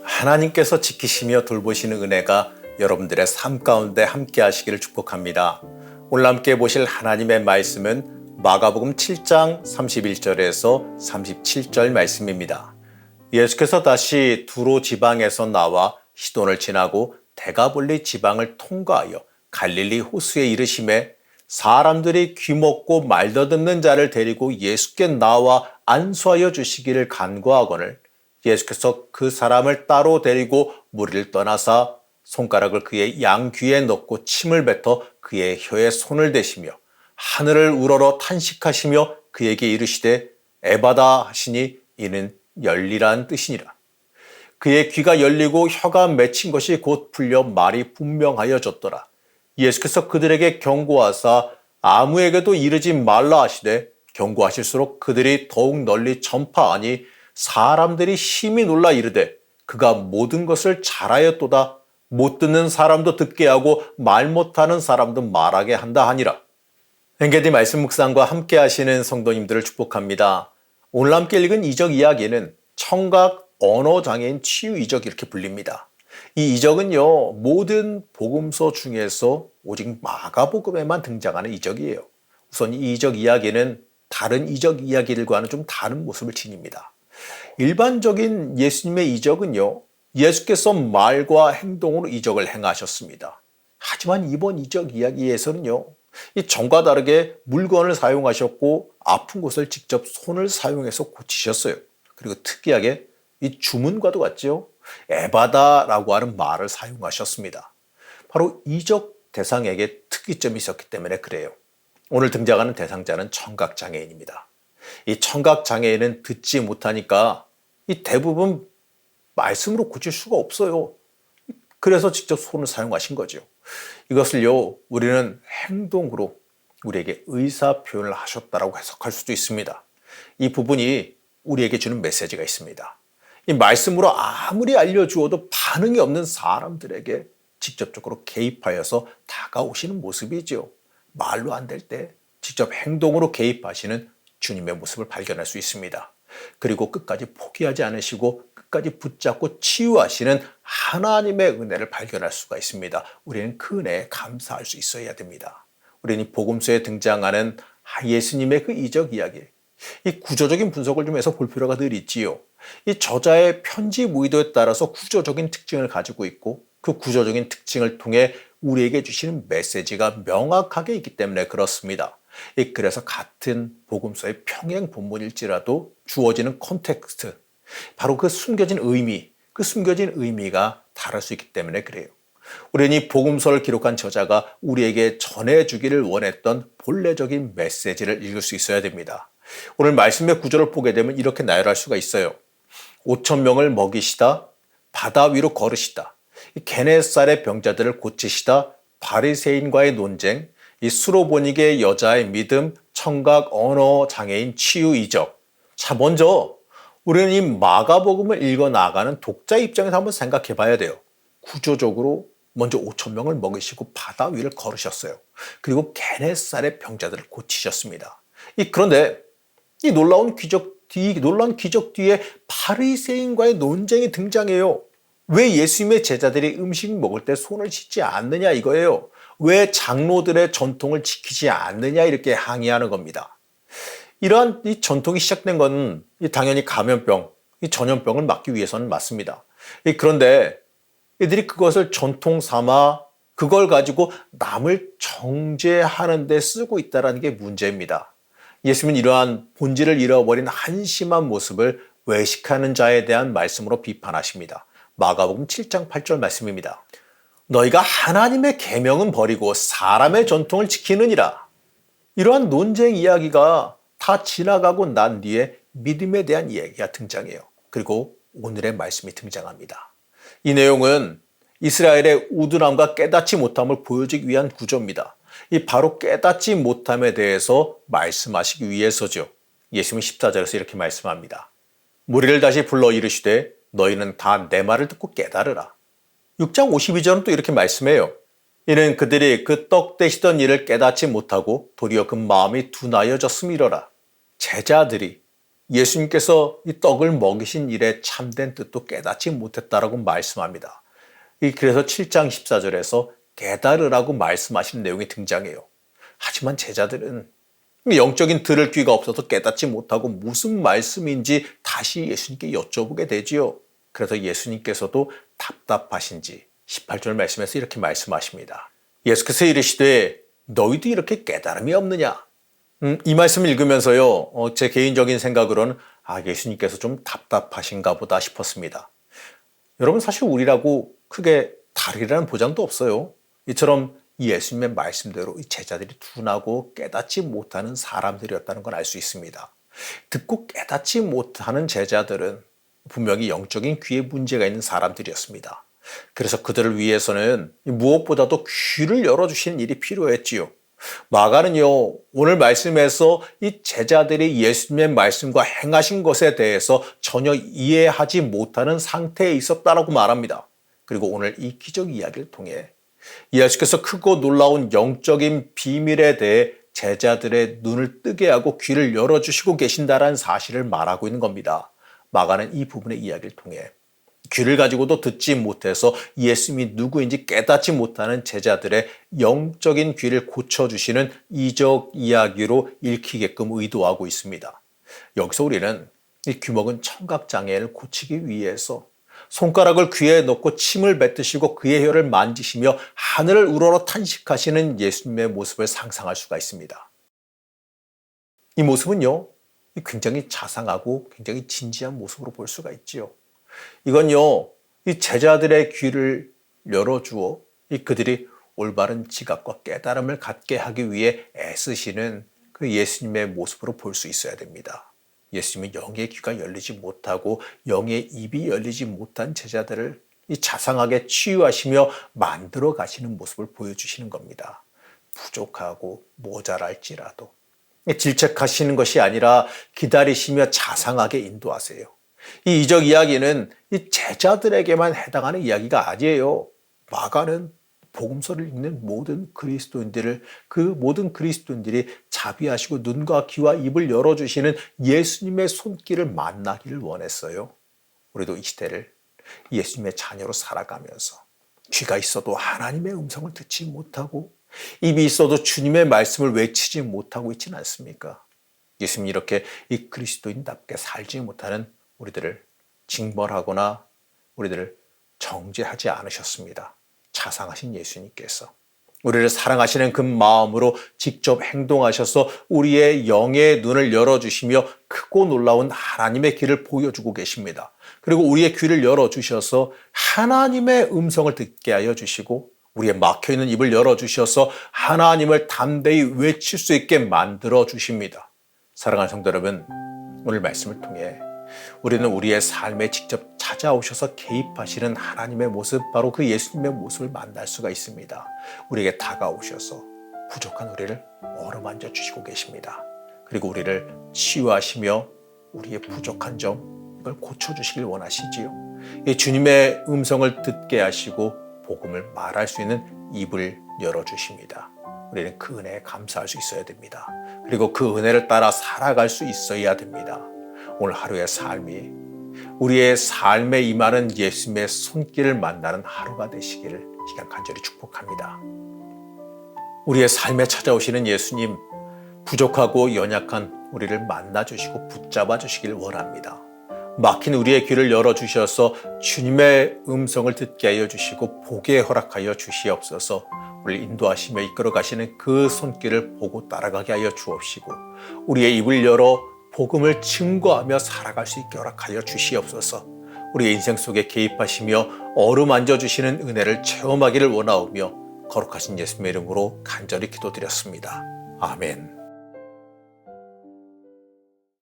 하나님께서 지키시며 돌보시는 은혜가 여러분들의 삶 가운데 함께 하시기를 축복합니다. 오늘 함께 보실 하나님의 말씀은 마가복음 7장 31절에서 37절 말씀입니다. 예수께서 다시 두로 지방에서 나와 시돈을 지나고 데가볼리 지방을 통과하여 갈릴리 호수에 이르시매 사람들이 귀먹고 말더듬는 자를 데리고 예수께 나와 안수하여 주시기를 간구하거늘 예수께서 그 사람을 따로 데리고 무리를 떠나사 손가락을 그의 양귀에 넣고 침을 뱉어 그의 혀에 손을 대시며 하늘을 우러러 탄식하시며 그에게 이르시되 에바다 하시니 이는 열리라는 뜻이니라. 그의 귀가 열리고 혀가 맺힌 것이 곧 풀려 말이 분명하여졌더라. 예수께서 그들에게 경고하사 아무에게도 이르지 말라 하시되 경고하실수록 그들이 더욱 널리 전파하니 사람들이 심히 놀라 이르되 그가 모든 것을 잘하였도다. 못 듣는 사람도 듣게 하고 말 못하는 사람도 말하게 한다 하니라. 엔게디 말씀 묵상과 함께 하시는 성도님들을 축복합니다. 오늘 함께 읽은 이적 이야기는 청각 언어장애인 치유 이적 이렇게 불립니다. 이 이적은요, 모든 복음서 중에서 오직 마가복음에만 등장하는 이적이에요. 우선 이 이적 이야기는 다른 이적 이야기들과는 좀 다른 모습을 지닙니다. 일반적인 예수님의 이적은요, 예수께서 말과 행동으로 이적을 행하셨습니다. 하지만 이번 이적 이야기에서는요, 이 전과 다르게 물건을 사용하셨고 아픈 곳을 직접 손을 사용해서 고치셨어요. 그리고 특이하게 이 주문과도 같죠. 에바다라고 하는 말을 사용하셨습니다. 바로 이적 대상에게 특이점이 있었기 때문에 그래요. 오늘 등장하는 대상자는 청각장애인입니다. 이 청각장애인은 듣지 못하니까 이 대부분 말씀으로 고칠 수가 없어요. 그래서 직접 손을 사용하신 거죠. 이것을요, 우리는 행동으로 우리에게 의사 표현을 하셨다라고 해석할 수도 있습니다. 이 부분이 우리에게 주는 메시지가 있습니다. 이 말씀으로 아무리 알려주어도 반응이 없는 사람들에게 직접적으로 개입하여서 다가오시는 모습이죠. 말로 안 될 때 직접 행동으로 개입하시는 주님의 모습을 발견할 수 있습니다. 그리고 끝까지 포기하지 않으시고 끝까지 붙잡고 치유하시는 하나님의 은혜를 발견할 수가 있습니다. 우리는 그 은혜에 감사할 수 있어야 됩니다. 우리는 이 복음서에 등장하는 예수님의 그 이적 이야기, 이 구조적인 분석을 좀 해서 볼 필요가 늘 있지요. 이 저자의 편지 무의도에 따라서 구조적인 특징을 가지고 있고 그 구조적인 특징을 통해 우리에게 주시는 메시지가 명확하게 있기 때문에 그렇습니다. 그래서 같은 복음서의 평행 본문일지라도 주어지는 콘텍스트, 바로 그 숨겨진 의미, 그 숨겨진 의미가 다를 수 있기 때문에 그래요. 우리는 이 복음서를 기록한 저자가 우리에게 전해주기를 원했던 본래적인 메시지를 읽을 수 있어야 됩니다. 오늘 말씀의 구조를 보게 되면 이렇게 나열할 수가 있어요. 5천 명을 먹이시다, 바다 위로 걸으시다, 게네사렛 병자들을 고치시다, 바리새인과의 논쟁, 이 수로보니게 여자의 믿음, 청각 언어 장애인 치유 이적. 자, 먼저 우리는 이 마가복음을 읽어 나가는 독자 입장에서 한번 생각해 봐야 돼요. 구조적으로 먼저 5천 명을 먹이시고 바다 위를 걸으셨어요. 그리고 게네사렛 병자들을 고치셨습니다. 그런데 이 놀라운 기적 뒤에 바리새인과의 논쟁이 등장해요. 왜 예수님의 제자들이 음식 먹을 때 손을 씻지 않느냐 이거예요. 왜 장로들의 전통을 지키지 않느냐 이렇게 항의하는 겁니다. 이러한 이 전통이 시작된 건 당연히 감염병, 이 전염병을 막기 위해서는 맞습니다. 그런데 이들이 그것을 전통 삼아 그걸 가지고 남을 정죄하는 데 쓰고 있다는 게 문제입니다. 예수님은 이러한 본질을 잃어버린 한심한 모습을 외식하는 자에 대한 말씀으로 비판하십니다. 마가복음 7장 8절 말씀입니다. 너희가 하나님의 계명은 버리고 사람의 전통을 지키느니라. 이러한 논쟁 이야기가 다 지나가고 난 뒤에 믿음에 대한 이야기가 등장해요. 그리고 오늘의 말씀이 등장합니다. 이 내용은 이스라엘의 우둔함과 깨닫지 못함을 보여주기 위한 구조입니다. 바로 깨닫지 못함에 대해서 말씀하시기 위해서죠. 예수님은 14절에서 이렇게 말씀합니다. 무리를 다시 불러 이르시되 너희는 다 내 말을 듣고 깨달으라. 6장 52절은 또 이렇게 말씀해요. 이는 그들이 그 떡 대시던 일을 깨닫지 못하고 도리어 그 마음이 둔하여졌음이로라. 제자들이 예수님께서 이 떡을 먹이신 일의 참된 뜻도 깨닫지 못했다라고 말씀합니다. 그래서 7장 14절에서 깨달으라고 말씀하시는 내용이 등장해요. 하지만 제자들은 영적인 들을 귀가 없어서 깨닫지 못하고 무슨 말씀인지 다시 예수님께 여쭤보게 되지요. 그래서 예수님께서도 답답하신지 18절 말씀에서 이렇게 말씀하십니다. 예수께서 이르시되 너희도 이렇게 깨달음이 없느냐? 이 말씀을 읽으면서요, 제 개인적인 생각으로는 예수님께서 좀 답답하신가 보다 싶었습니다. 여러분, 사실 우리라고 크게 다르리라는 보장도 없어요. 이처럼 예수님의 말씀대로 이 제자들이 둔하고 깨닫지 못하는 사람들이었다는 걸 알 수 있습니다. 듣고 깨닫지 못하는 제자들은 분명히 영적인 귀에 문제가 있는 사람들이었습니다. 그래서 그들을 위해서는 무엇보다도 귀를 열어주시는 일이 필요했지요. 마가는요, 오늘 말씀에서 이 제자들이 예수님의 말씀과 행하신 것에 대해서 전혀 이해하지 못하는 상태에 있었다라고 말합니다. 그리고 오늘 이 기적 이야기를 통해 예수께서 크고 놀라운 영적인 비밀에 대해 제자들의 눈을 뜨게 하고 귀를 열어주시고 계신다라는 사실을 말하고 있는 겁니다. 마가는 이 부분의 이야기를 통해 귀를 가지고도 듣지 못해서 예수님이 누구인지 깨닫지 못하는 제자들의 영적인 귀를 고쳐주시는 이적 이야기로 읽히게끔 의도하고 있습니다. 여기서 우리는 이 귀먹은 청각장애를 고치기 위해서 손가락을 귀에 넣고 침을 뱉으시고 그의 혀를 만지시며 하늘을 우러러 탄식하시는 예수님의 모습을 상상할 수가 있습니다. 이 모습은요, 굉장히 자상하고 굉장히 진지한 모습으로 볼 수가 있지요. 이건요, 이 제자들의 귀를 열어주어 그들이 올바른 지각과 깨달음을 갖게 하기 위해 애쓰시는 그 예수님의 모습으로 볼 수 있어야 됩니다. 예수님은 영의 귀가 열리지 못하고 영의 입이 열리지 못한 제자들을 이 자상하게 치유하시며 만들어 가시는 모습을 보여주시는 겁니다. 부족하고 모자랄지라도 질책하시는 것이 아니라 기다리시며 자상하게 인도하세요. 이 이적 이야기는 이 제자들에게만 해당하는 이야기가 아니에요. 마가는 복음서를 읽는 모든 그리스도인들을, 그 모든 그리스도인들이 자비하시고 눈과 귀와 입을 열어주시는 예수님의 손길을 만나기를 원했어요. 우리도 이 시대를 예수님의 자녀로 살아가면서 귀가 있어도 하나님의 음성을 듣지 못하고 입이 있어도 주님의 말씀을 외치지 못하고 있지는 않습니까? 예수님이 이렇게 이 그리스도인답게 살지 못하는 우리들을 징벌하거나 우리들을 정죄하지 않으셨습니다. 자상하신 예수님께서 우리를 사랑하시는 그 마음으로 직접 행동하셔서 우리의 영의 눈을 열어주시며 크고 놀라운 하나님의 길을 보여주고 계십니다. 그리고 우리의 귀를 열어주셔서 하나님의 음성을 듣게 하여 주시고 우리의 막혀있는 입을 열어주셔서 하나님을 담대히 외칠 수 있게 만들어 주십니다. 사랑하는 성도 여러분, 오늘 말씀을 통해 우리는 우리의 삶에 직접 찾아오셔서 개입하시는 하나님의 모습, 바로 그 예수님의 모습을 만날 수가 있습니다. 우리에게 다가오셔서 부족한 우리를 어루만져 주시고 계십니다. 그리고 우리를 치유하시며 우리의 부족한 점, 이걸 고쳐주시길 원하시지요. 주님의 음성을 듣게 하시고 복음을 말할 수 있는 입을 열어주십니다. 우리는 그 은혜에 감사할 수 있어야 됩니다. 그리고 그 은혜를 따라 살아갈 수 있어야 됩니다. 오늘 하루의 삶이 우리의 삶에 임하는 예수님의 손길을 만나는 하루가 되시기를 시간 간절히 축복합니다. 우리의 삶에 찾아오시는 예수님, 부족하고 연약한 우리를 만나주시고 붙잡아 주시길 원합니다. 막힌 우리의 귀를 열어주셔서 주님의 음성을 듣게 하여 주시고 보게 허락하여 주시옵소서. 우리를 인도하시며 이끌어 가시는 그 손길을 보고 따라가게 하여 주옵시고 우리의 입을 열어 복음을 증거하며 살아갈 수 있게 허락하여 주시옵소서. 우리의 인생 속에 개입하시며 어루만져 주시는 은혜를 체험하기를 원하오며 거룩하신 예수님의 이름으로 간절히 기도드렸습니다. 아멘.